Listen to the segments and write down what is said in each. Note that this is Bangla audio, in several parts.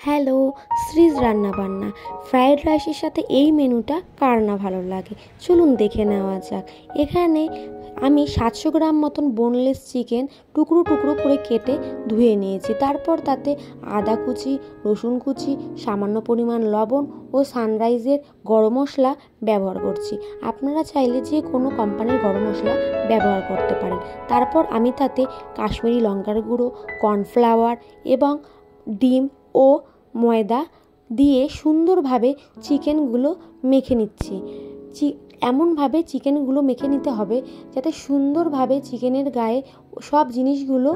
হ্যালো, শ্রীজ রান্নাবান্না। ফ্রায়েড রাইসের সাথে এই মেনুটা কার না ভালো লাগে, চলুন দেখে নেওয়া যাক। এখানে আমি 700 গ্রাম মতন বোনলেস চিকেন টুকরো টুকরো করে কেটে ধুয়ে নিয়েছি। তারপর তাতে আদা কুচি, রসুন কুচি, সামান্য পরিমাণ লবণ ও সানরাইজের গরম মশলা ব্যবহার করছি। আপনারা চাইলে যে কোনো কোম্পানির গরম মশলা ব্যবহার করতে পারেন। তারপর আমি তাতে কাশ্মীরি লঙ্কার গুঁড়ো, কর্নফ্লাওয়ার এবং ডিম ও ময়দা দিয়ে সুন্দরভাবে চিকেনগুলো মেখে নিচ্ছি। এমনভাবে চিকেনগুলো মেখে নিতে হবে যাতে সুন্দরভাবে চিকেনের গায়ে সব জিনিসগুলো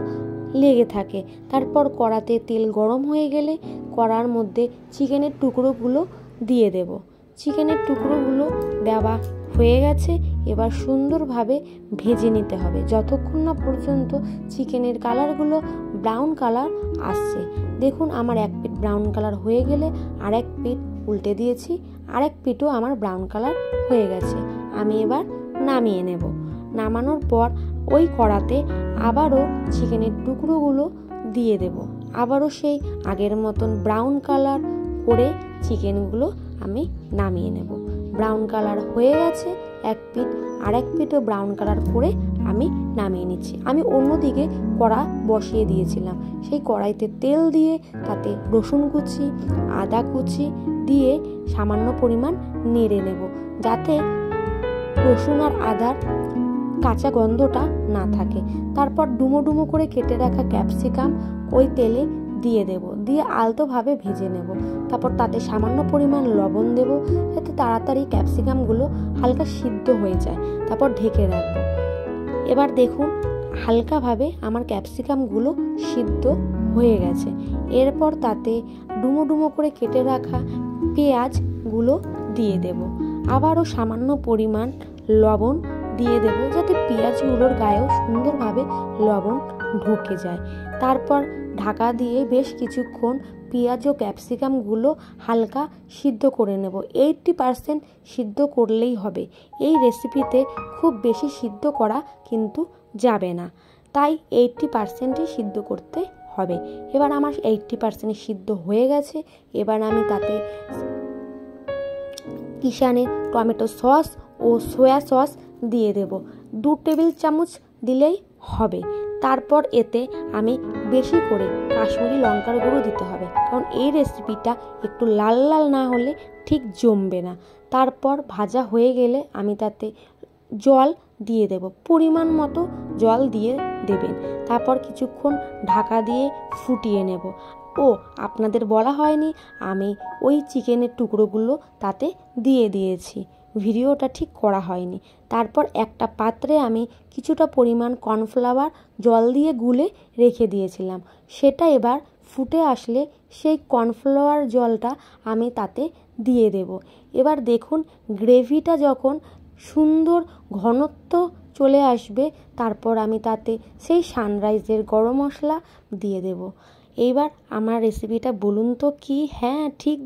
লেগে থাকে। তারপর কড়াতে তেল গরম হয়ে গেলে কড়ার মধ্যে চিকেনের টুকরোগুলো দিয়ে দেব। চিকেনের টুকরোগুলো দেওয়া হয়ে গেছে, এবার সুন্দরভাবে ভেজে নিতে হবে যতক্ষণ না পর্যন্ত চিকেনের কালারগুলো ব্রাউন কালার আসছে। দেখুন, আমার এক পিঠ ব্রাউন কালার হয়ে গেলে আরেক পিঠ উল্টে দিয়েছি, আরেক পিঠও আমার ব্রাউন কালার হয়ে গেছে। আমি এবার নামিয়ে নেব। নামানোর পর ওই কড়াতে আবারও চিকেনের টুকরোগুলো দিয়ে দেব। আবারও সেই আগের মতন ব্রাউন কালার করে চিকেনগুলো আমি নামিয়ে নেব। ব্রাউন কালার হয়ে গেছে এক পিঠ, আরেক পিঠও ব্রাউন কালার করে আমি নামিয়ে নিচ্ছি। আমি অন্যদিকে কড়া বসিয়ে দিয়েছিলাম। সেই কড়াইতে তেল দিয়ে তাতে রসুন কুচি, আদা কুচি দিয়ে সামান্য পরিমাণ নেড়ে নেব যাতে রসুন আর আদার কাঁচা গন্ধটা না থাকে। তারপর ডুমো ডুমো করে কেটে রাখা ক্যাপসিকাম ওই তেলে দিয়ে দেব, দিয়ে আলতোভাবে ভেজে নেব। তারপর তাতে সামান্য পরিমাণ লবণ দেব যাতে তাড়াতাড়ি ক্যাপসিকামগুলো হালকা সিদ্ধ হয়ে যায়। তারপর ঢেকে রাখবো। এবার দেখুন, হালকাভাবে আমার ক্যাপসিকামগুলো সিদ্ধ হয়ে গেছে। এরপর তাতে ডুমো ডুমো করে কেটে রাখা পেঁয়াজগুলো দিয়ে দেব। আবারও সামান্য পরিমাণ লবণ দিয়ে দেব যাতে পেঁয়াজগুলোর গায়েও সুন্দরভাবে লবণ ঢুকে যায়। তারপর ঢাকা দিয়ে বেশ কিছুক্ষণ পেঁয়াজ ও ক্যাপসিকামগুলো হালকা সিদ্ধ করে নেব। 80% সিদ্ধ করলেই হবে। এই রেসিপিতে খুব বেশি সিদ্ধ করা কিন্তু যাবে না, তাই 80%ই সিদ্ধ করতে হবে। এবার আমার 80% সিদ্ধ হয়ে গেছে। এবার আমি তাতে কিষানের টমেটো সস ও সয়া সস দিয়ে দেব। 2 টেবিল চামচ দিলেই হবে। তারপর এতে আমি বেশি করে কাশ্মীরি লঙ্কার গুঁড়ো দিতে হবে, কারণ এই রেসিপিটা একটু লাল লাল না হলে ঠিক জমবে না। তারপর ভাজা হয়ে গেলে আমি তাতে জল দিয়ে দেব, পরিমাণ মতো জল দিয়ে দেবেন। তারপর কিছুক্ষণ ঢাকা দিয়ে ফুটিয়ে নেব। ও আপনাদের বলা হয়নি, আমি ওই চিকেনের টুকরোগুলো তাতে দিয়ে দিয়েছি, ভিডিওটা ঠিক করা হয়নি। তারপর একটা পাত্রে আমি কিছুটা পরিমাণ কর্নফ্লাওয়ার জল দিয়ে গুলে রেখে দিয়েছিলাম, সেটা এবার ফুটে আসলে সেই কর্নফ্লাওয়ার জলটা আমি তাতে দিয়ে দেব। এবার দেখুন, গ্রেভিটা যখন সুন্দর ঘনত্ব চলে আসবে তারপর আমি তাতে সেই সানরাইজের গরম মশলা দিয়ে দেব। এইবার আমার রেসিপিটা বলুন তো কি? হ্যাঁ, ঠিক